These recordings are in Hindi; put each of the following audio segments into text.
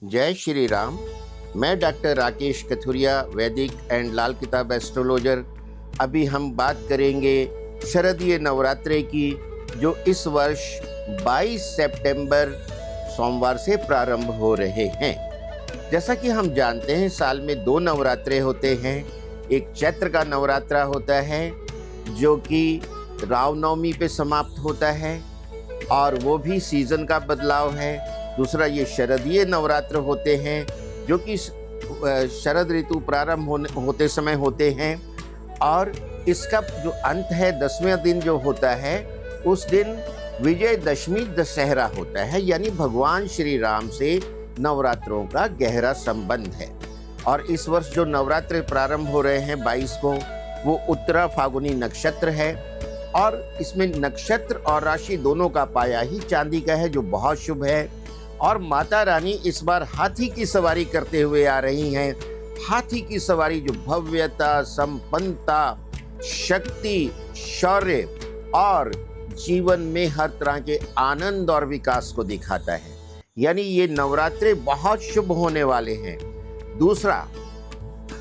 जय श्री राम। मैं डॉक्टर राकेश कथुरिया, वैदिक एंड लाल किताब एस्ट्रोलॉजर। अभी हम बात करेंगे शरदीय नवरात्रे की, जो इस वर्ष 22 सितंबर सोमवार से प्रारंभ हो रहे हैं। जैसा कि हम जानते हैं, साल में 2 नवरात्रे होते हैं। एक चैत्र का नवरात्रा होता है जो कि रामनवमी पे समाप्त होता है और वो भी सीजन का बदलाव है। दूसरा ये शरदीय नवरात्र होते हैं जो कि शरद ऋतु प्रारंभ होते समय होते हैं, और इसका जो अंत है 10वें दिन जो होता है, उस दिन विजयदशमी दशहरा होता है। यानी भगवान श्री राम से नवरात्रों का गहरा संबंध है। और इस वर्ष जो नवरात्र प्रारंभ हो रहे हैं 22 को, वो उत्तरा फागुनी नक्षत्र है और इसमें नक्षत्र और राशि दोनों का पाया ही चांदी का है, जो बहुत शुभ है। और माता रानी इस बार हाथी की सवारी करते हुए आ रही हैं। हाथी की सवारी जो भव्यता, संपन्नता, शक्ति, शौर्य और जीवन में हर तरह के आनंद और विकास को दिखाता है। यानी ये नवरात्रे बहुत शुभ होने वाले हैं। दूसरा,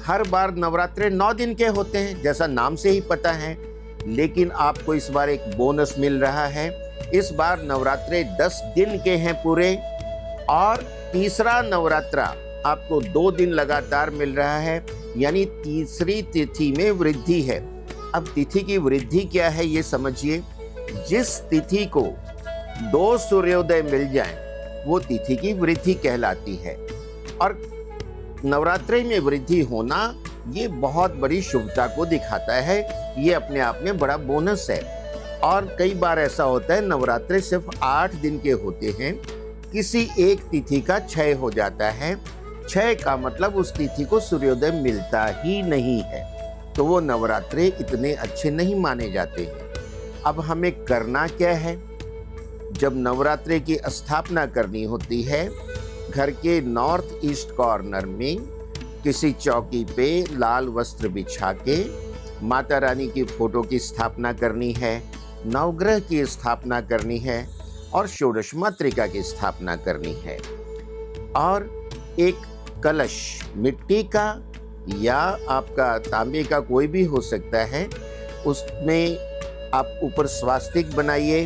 हर बार नवरात्रे 9 दिन के होते हैं, जैसा नाम से ही पता है, लेकिन आपको इस बार एक बोनस मिल रहा है। इस बार नवरात्रे 10 दिन के हैं पूरे, और तीसरा नवरात्रा आपको 2 दिन लगातार मिल रहा है। यानी तीसरी तिथि में वृद्धि है। अब तिथि की वृद्धि क्या है ये समझिए। जिस तिथि को 2 सूर्योदय मिल जाएं, वो तिथि की वृद्धि कहलाती है। और नवरात्रि में वृद्धि होना ये बहुत बड़ी शुभता को दिखाता है। ये अपने आप में बड़ा बोनस है। और कई बार ऐसा होता है, नवरात्रि सिर्फ 8 दिन के होते हैं, किसी एक तिथि का क्षय हो जाता है। क्षय का मतलब उस तिथि को सूर्योदय मिलता ही नहीं है, तो वो नवरात्रे इतने अच्छे नहीं माने जाते हैं। अब हमें करना क्या है? जब नवरात्रे की स्थापना करनी होती है, घर के नॉर्थ ईस्ट कॉर्नर में किसी चौकी पे लाल वस्त्र बिछा के माता रानी की फोटो की स्थापना करनी है, नवग्रह की स्थापना करनी है और षोडश मातृका की स्थापना करनी है। और एक कलश मिट्टी का या आपका तांबे का कोई भी हो सकता है, उसमें आप ऊपर स्वास्तिक बनाइए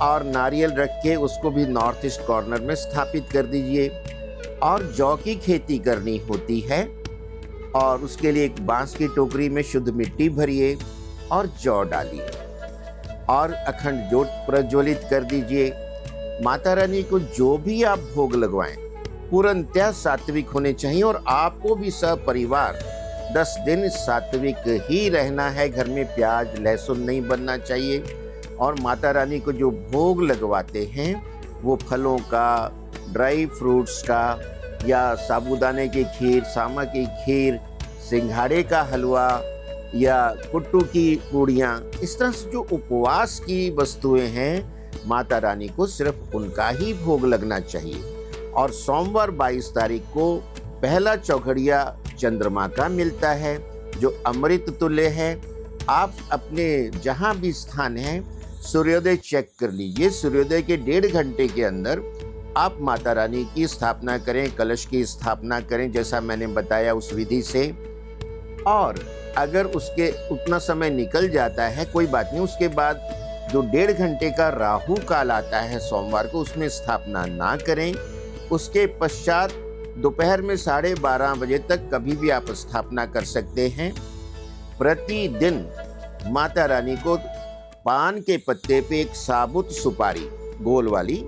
और नारियल रख के उसको भी नॉर्थ ईस्ट कॉर्नर में स्थापित कर दीजिए। और जौ की खेती करनी होती है, और उसके लिए एक बांस की टोकरी में शुद्ध मिट्टी भरिए और जौ डालिए और अखंड जोत प्रज्वलित कर दीजिए। माता रानी को जो भी आप भोग लगवाएं, पूर्णतः सात्विक होने चाहिए। और आपको भी सपरिवार 10 दिन सात्विक ही रहना है। घर में प्याज लहसुन नहीं बनना चाहिए। और माता रानी को जो भोग लगवाते हैं, वो फलों का, ड्राई फ्रूट्स का, या साबूदाने की खीर, सामा की खीर, सिंघाड़े का हलवा या कुट्टू की पूड़ियाँ, इस तरह से जो उपवास की वस्तुएं हैं, माता रानी को सिर्फ उनका ही भोग लगना चाहिए। और सोमवार 22 तारीख को पहला चौघड़िया चंद्रमा का मिलता है, जो अमृत तुल्य है। आप अपने जहाँ भी स्थान है, सूर्योदय चेक कर लीजिए। सूर्योदय के 1.5 घंटे के अंदर आप माता रानी की स्थापना करें, कलश की स्थापना करें, जैसा मैंने बताया उस विधि से। और अगर उसके उतना समय निकल जाता है, कोई बात नहीं, उसके बाद जो 1.5 घंटे का राहु काल आता है सोमवार को, उसमें स्थापना ना करें। उसके पश्चात दोपहर में 12:30 बजे तक कभी भी आप स्थापना कर सकते हैं। प्रतिदिन माता रानी को पान के पत्ते पे एक साबुत सुपारी गोल वाली,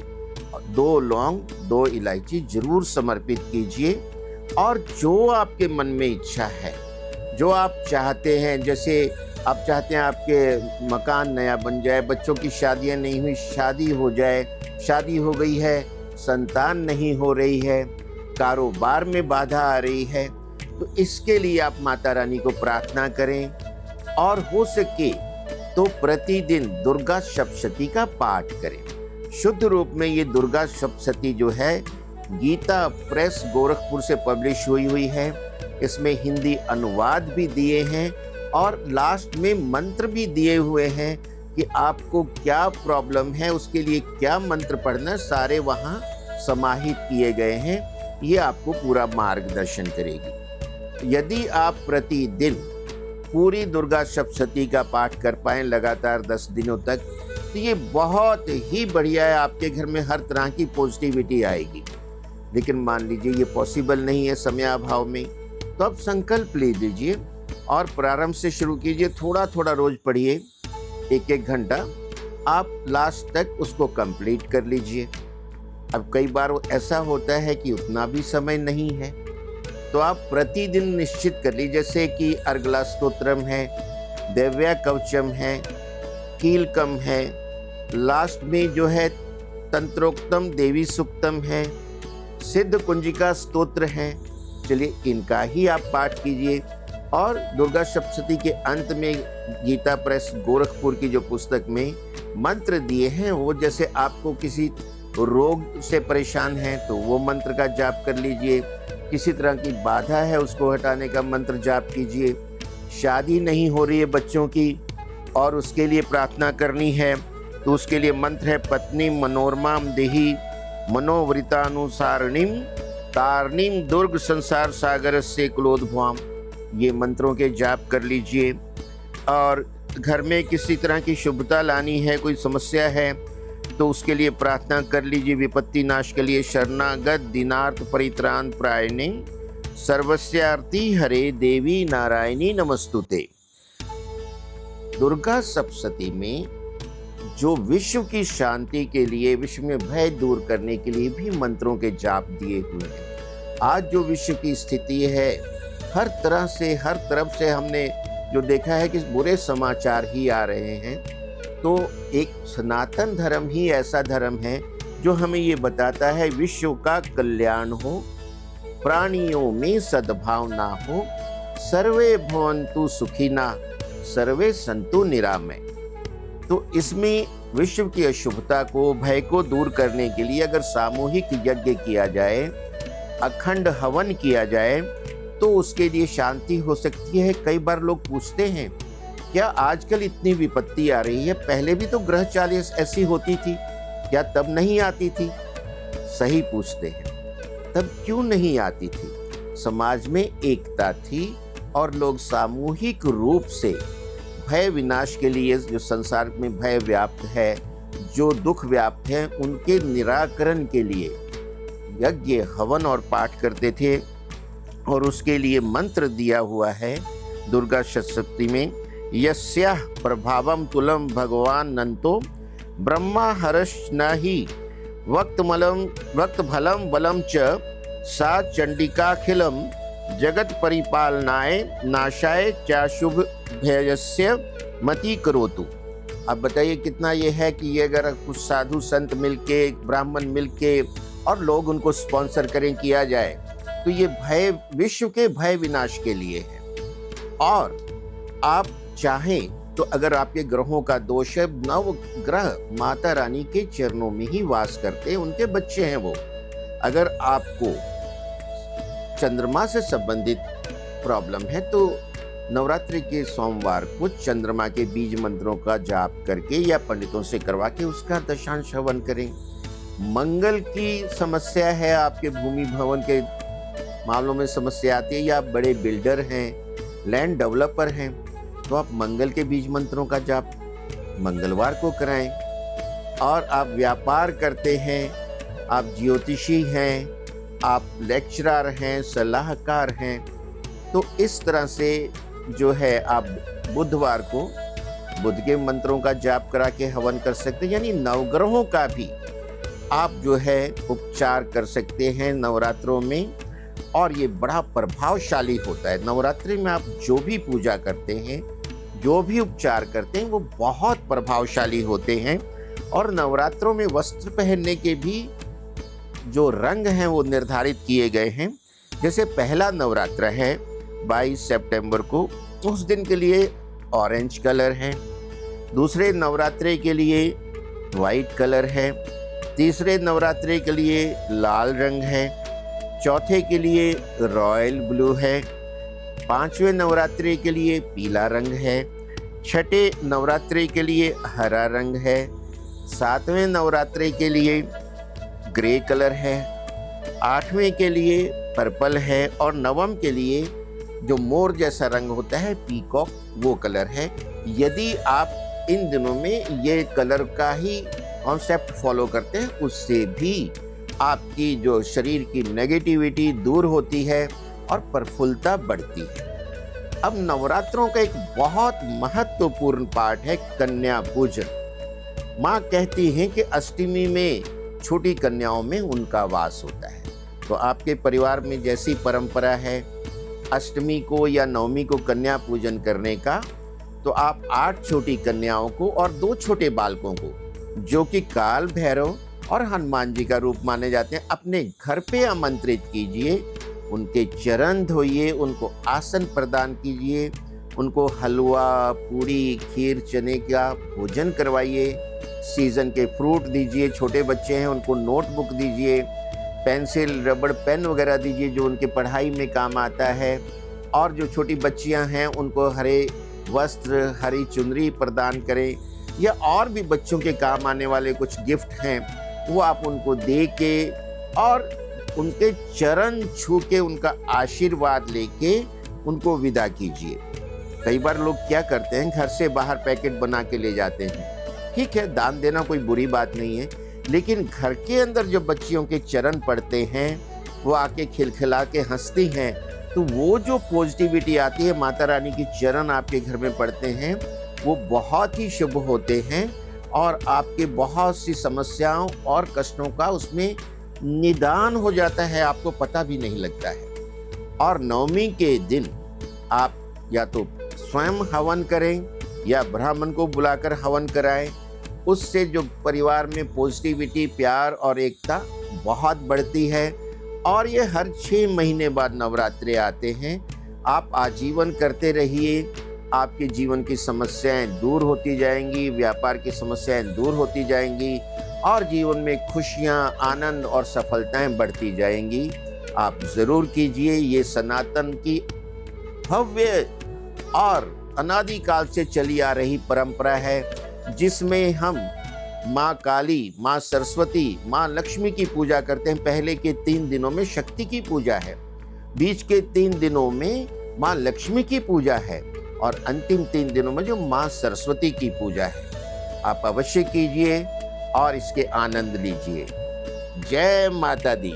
2 लौंग, 2 इलायची जरूर समर्पित कीजिए। और जो आपके मन में इच्छा है, जो आप चाहते हैं, जैसे आप चाहते हैं आपके मकान नया बन जाए, बच्चों की शादियां नहीं हुई, शादी हो जाए, शादी हो गई है, संतान नहीं हो रही है, कारोबार में बाधा आ रही है, तो इसके लिए आप माता रानी को प्रार्थना करें। और हो सके तो प्रतिदिन दुर्गा सप्तशती का पाठ करें। शुद्ध रूप में ये दुर्गा सप्तशती जो है, गीता प्रेस गोरखपुर से पब्लिश हुई है। इसमें हिंदी अनुवाद भी दिए हैं और लास्ट में मंत्र भी दिए हुए हैं कि आपको क्या प्रॉब्लम है, उसके लिए क्या मंत्र पढ़ना, सारे वहाँ समाहित किए गए हैं। ये आपको पूरा मार्गदर्शन करेगी। यदि आप प्रतिदिन पूरी दुर्गा सप्तशती का पाठ कर पाएं लगातार 10 दिनों तक, तो ये बहुत ही बढ़िया है, आपके घर में हर तरह की पॉजिटिविटी आएगी। लेकिन मान लीजिए ये पॉसिबल नहीं है समयाभाव में, तो आप संकल्प ले लीजिए और प्रारंभ से शुरू कीजिए। थोड़ा थोड़ा रोज पढ़िए, 1-1 घंटा, आप लास्ट तक उसको कंप्लीट कर लीजिए। अब कई बार ऐसा होता है कि उतना भी समय नहीं है, तो आप प्रतिदिन निश्चित कर लीजिए, जैसे कि अर्गला स्तोत्रम है, दिव्या कवचम है, कीलकम है, लास्ट में जो है तंत्रोक्तम देवी सुक्तम है, सिद्ध कुंजिका स्तोत्र है। चलिए इनका ही आप पाठ कीजिए। और दुर्गा सप्तशती के अंत में गीता प्रेस गोरखपुर की जो पुस्तक में मंत्र दिए हैं, वो जैसे आपको किसी रोग से परेशान हैं तो वो मंत्र का जाप कर लीजिए, किसी तरह की बाधा है उसको हटाने का मंत्र जाप कीजिए, शादी नहीं हो रही है बच्चों की और उसके लिए प्रार्थना करनी है तो उसके लिए मंत्र है पत्नी मनोरमाम देहि मनोवृतानुसारणीम तारणीम दुर्ग संसार सागर से क्लोद्भवाम। ये मंत्रों के जाप कर लीजिए। और घर में किसी तरह की शुभता लानी है, कोई समस्या है तो उसके लिए प्रार्थना कर लीजिए। विपत्ति नाश के लिए शरणागत दीनार्थ परित्राण प्रायणे सर्वस्यार्थी हरे देवी नारायणी नमस्तुते। दुर्गा सप्तशती में जो विश्व की शांति के लिए, विश्व में भय दूर करने के लिए भी मंत्रों के जाप दिए हुए हैं। आज जो विश्व की स्थिति है, हर तरह से, हर तरफ से हमने जो देखा है कि बुरे समाचार ही आ रहे हैं, तो एक सनातन धर्म ही ऐसा धर्म है जो हमें ये बताता है विश्व का कल्याण हो, प्राणियों में सद्भावना हो, सर्वे भवन्तु सुखिना सर्वे सन्तु निरामय। तो इसमें विश्व की अशुभता को, भय को दूर करने के लिए अगर सामूहिक यज्ञ किया जाए, अखंड हवन किया जाए, तो उसके लिए शांति हो सकती है। कई बार लोग पूछते हैं क्या आजकल इतनी विपत्ति आ रही है, पहले भी तो ग्रह चाल ऐसी होती थी, क्या तब नहीं आती थी? सही पूछते हैं, तब क्यों नहीं आती थी? समाज में एकता थी और लोग सामूहिक रूप से भय विनाश के लिए, जो संसार में भय व्याप्त है, जो दुख व्याप्त है, उनके निराकरण के लिए यज्ञ हवन और पाठ करते थे। और उसके लिए मंत्र दिया हुआ है दुर्गा सप्तशती में, यस्याः प्रभावम तुलम भगवान नंतो ब्रह्मा हर्ष नहि वक्त फलम बलम च सा चंडिकाखिलम जगत परिपालनाय नाशाय चाशुभ भयस्य मति करोतु। अब बताइए कितना ये है कि ये अगर कुछ साधु संत मिलके, ब्राह्मण मिलके और लोग उनको स्पॉन्सर करें, किया जाए, तो ये भय विश्व के भय विनाश के लिए है। और आप चाहें तो अगर आपके ग्रहों का दोष है, नव ग्रह माता रानी के चरणों में ही वास करते हैं, उनके बच्चे हैं वो। अगर आपको चंद्रमा से संबंधित प्रॉब्लम है तो नवरात्रि के सोमवार को चंद्रमा के बीज मंत्रों का जाप करके या पंडितों से करवा के उसका दशांश हवन करें। मंगल की समस्या है, आपके भूमि भवन के मामलों में समस्या आती है, या आप बड़े बिल्डर हैं, लैंड डेवलपर हैं, तो आप मंगल के बीज मंत्रों का जाप मंगलवार को कराएं। और आप व्यापार करते हैं, आप ज्योतिषी हैं, आप लेक्चरर हैं, सलाहकार हैं, तो इस तरह से जो है आप बुधवार को बुध के मंत्रों का जाप करा के हवन कर सकते हैं। यानी नवग्रहों का भी आप जो है उपचार कर सकते हैं नवरात्रों में, और ये बड़ा प्रभावशाली होता है। नवरात्रि में आप जो भी पूजा करते हैं, जो भी उपचार करते हैं, वो बहुत प्रभावशाली होते हैं। और नवरात्रों में वस्त्र पहनने के भी जो रंग हैं वो निर्धारित किए गए हैं। जैसे पहला नवरात्र है 22 सितंबर को, उस दिन के लिए ऑरेंज कलर है, दूसरे नवरात्रि के लिए वाइट कलर है, तीसरे नवरात्रि के लिए लाल रंग है, चौथे के लिए रॉयल ब्लू है, पांचवें नवरात्रि के लिए पीला रंग है, छठे नवरात्रि के लिए हरा रंग है, सातवें नवरात्रि के लिए ग्रे कलर है, 8वें के लिए पर्पल है और 9वें के लिए जो मोर जैसा रंग होता है पीकॉक, वो कलर है। यदि आप इन दिनों में ये कलर का ही कॉन्सेप्ट फॉलो करते हैं, उससे भी आपकी जो शरीर की नेगेटिविटी दूर होती है और प्रफुल्लता बढ़ती है। अब नवरात्रों का एक बहुत महत्वपूर्ण पार्ट है कन्या पूजन। माँ कहती हैं कि अष्टमी में छोटी कन्याओं में उनका वास होता है। तो आपके परिवार में जैसी परंपरा है अष्टमी को या नवमी को कन्या पूजन करने का, तो आप 8 छोटी कन्याओं को और 2 छोटे बालकों को, जो कि काल भैरव और हनुमान जी का रूप माने जाते हैं, अपने घर पे आमंत्रित कीजिए। उनके चरण धोइए, उनको आसन प्रदान कीजिए, उनको हलवा, पूरी, खीर, चने का भोजन करवाइए, सीजन के फ्रूट दीजिए। छोटे बच्चे हैं उनको नोटबुक दीजिए, पेंसिल, रबड़, पेन वगैरह दीजिए जो उनके पढ़ाई में काम आता है। और जो छोटी बच्चियां हैं उनको हरे वस्त्र, हरी चुनरी प्रदान करें, या और भी बच्चों के काम आने वाले कुछ गिफ्ट हैं वो आप उनको दे के और उनके चरण छू के उनका आशीर्वाद लेके उनको विदा कीजिए। कई बार लोग क्या करते हैं, घर से बाहर पैकेट बना के ले जाते हैं। ठीक है, दान देना कोई बुरी बात नहीं है, लेकिन घर के अंदर जो बच्चियों के चरण पड़ते हैं, वो आके खिलखिला के हंसती हैं, तो वो जो पॉजिटिविटी आती है, माता रानी के चरण आपके घर में पड़ते हैं, वो बहुत ही शुभ होते हैं और आपके बहुत सी समस्याओं और कष्टों का उसमें निदान हो जाता है, आपको पता भी नहीं लगता है। और नवमी के दिन आप या तो स्वयं हवन करें या ब्राह्मण को बुलाकर हवन कराएं। उससे जो परिवार में पॉजिटिविटी, प्यार और एकता बहुत बढ़ती है। और ये हर 6 महीने बाद नवरात्रे आते हैं। आप आजीवन करते रहिए, आपके जीवन की समस्याएं दूर होती जाएंगी, व्यापार की समस्याएं दूर होती जाएंगी और जीवन में खुशियां, आनंद और सफलताएं बढ़ती जाएंगी। आप जरूर कीजिए। ये सनातन की भव्य और अनादिकाल से चली आ रही परंपरा है, जिसमें हम माँ काली, माँ सरस्वती, माँ लक्ष्मी की पूजा करते हैं। पहले के 3 दिनों में शक्ति की पूजा है, बीच के 3 दिनों में माँ लक्ष्मी की पूजा है और अंतिम 3 दिनों में जो माँ सरस्वती की पूजा है। आप अवश्य कीजिए और इसके आनंद लीजिए। जय माता दी।